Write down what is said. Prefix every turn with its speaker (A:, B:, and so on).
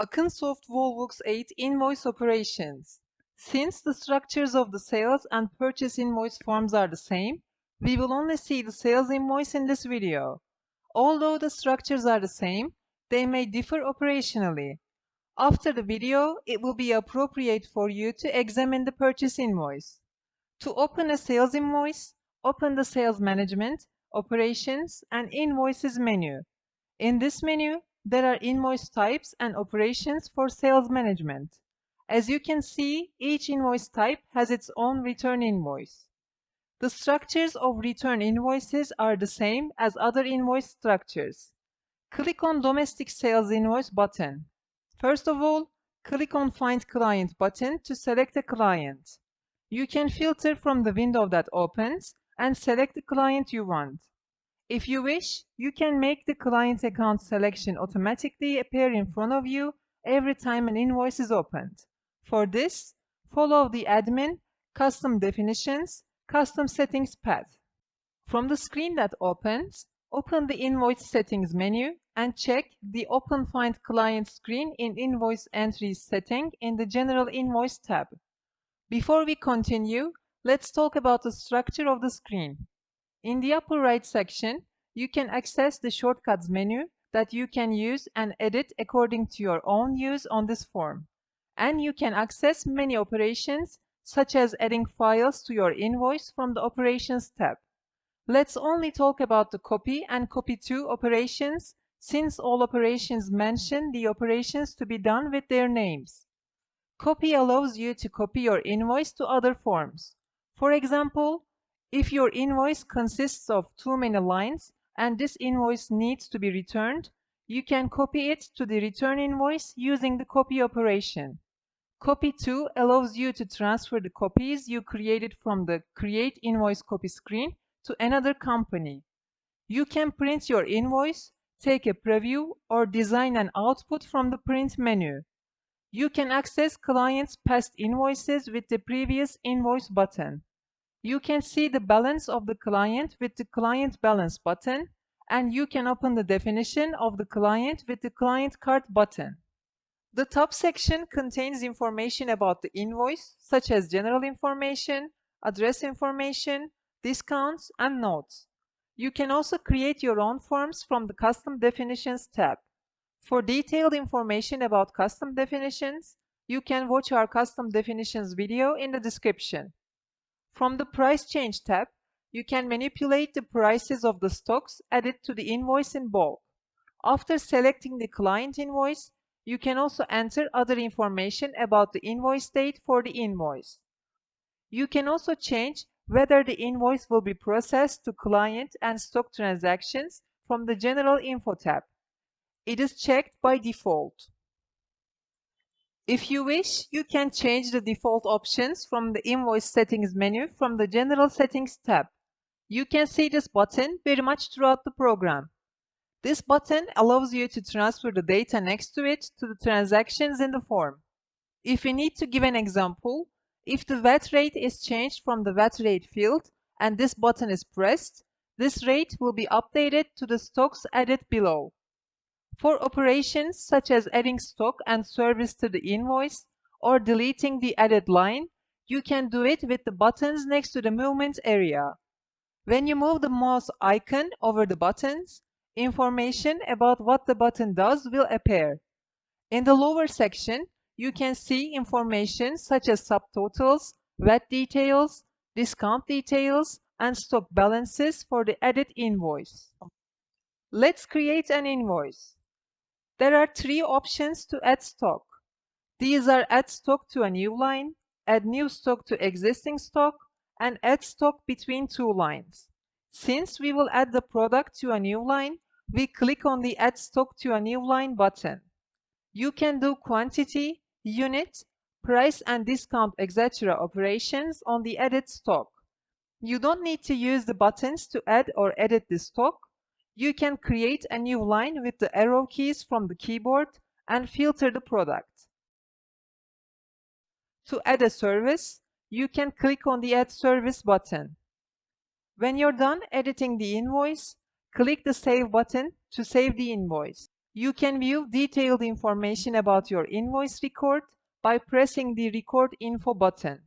A: AKINSOFT WOLVOX 8 Invoice Operations. Since the structures of the sales and purchase invoice forms are the same, we will only see the sales invoice in this video. Although the structures are the same, they may differ operationally. After the video, it will be appropriate for you to examine the purchase invoice. To open a sales invoice, open the Sales Management, Operations, and Invoices menu. In this menu, there are invoice types and operations for sales management. As you can see, each invoice type has its own return invoice. The structures of return invoices are the same as other invoice structures. Click on Domestic Sales Invoice button. First of all, click on Find Client button to select a client. You can filter from the window that opens and select the client you want. If you wish, you can make the client account selection automatically appear in front of you every time an invoice is opened. For this, follow the Admin, Custom Definitions, Custom Settings path. From the screen that opens, open the Invoice Settings menu and check the Open Find Client screen in Invoice Entries setting in the General Invoice tab. Before we continue, let's talk about the structure of the screen. In the upper right section, you can access the Shortcuts menu that you can use and edit according to your own use on this form. And you can access many operations, such as adding files to your invoice from the Operations tab. Let's only talk about the Copy and Copy To operations, since all operations mention the operations to be done with their names. Copy allows you to copy your invoice to other forms. For example, if your invoice consists of too many lines and this invoice needs to be returned, you can copy it to the return invoice using the copy operation. Copy To allows you to transfer the copies you created from the Create Invoice Copy screen to another company. You can print your invoice, take a preview, or design an output from the Print menu. You can access clients' past invoices with the Previous Invoice button. You can see the balance of the client with the Client Balance button, and you can open the definition of the client with the Client Card button. The top section contains information about the invoice, such as general information, address information, discounts, and notes. You can also create your own forms from the Custom Definitions tab. For detailed information about custom definitions, you can watch our Custom Definitions video in the description. From the Price Change tab, you can manipulate the prices of the stocks added to the invoice in bulk. After selecting the client invoice, you can also enter other information about the invoice date for the invoice. You can also change whether the invoice will be processed to client and stock transactions from the General Info tab. It is checked by default. If you wish, you can change the default options from the Invoice Settings menu from the General Settings tab. You can see this button very much throughout the program. This button allows you to transfer the data next to it to the transactions in the form. If we need to give an example, if the VAT rate is changed from the VAT rate field and this button is pressed, this rate will be updated to the stocks added below. For operations such as adding stock and service to the invoice or deleting the added line, you can do it with the buttons next to the movement area. When you move the mouse icon over the buttons, information about what the button does will appear. In the lower section, you can see information such as subtotals, VAT details, discount details, and stock balances for the added invoice. Let's create an invoice. There are three options to add stock. These are add stock to a new line, add new stock to existing stock, and add stock between two lines. Since we will add the product to a new line, we click on the Add Stock to a New Line button. You can do quantity, unit, price and discount, etc. operations on the added stock. You don't need to use the buttons to add or edit the stock. You can create a new line with the arrow keys from the keyboard and filter the product. To add a service, you can click on the Add Service button. When you're done editing the invoice, click the Save button to save the invoice. You can view detailed information about your invoice record by pressing the Record Info button.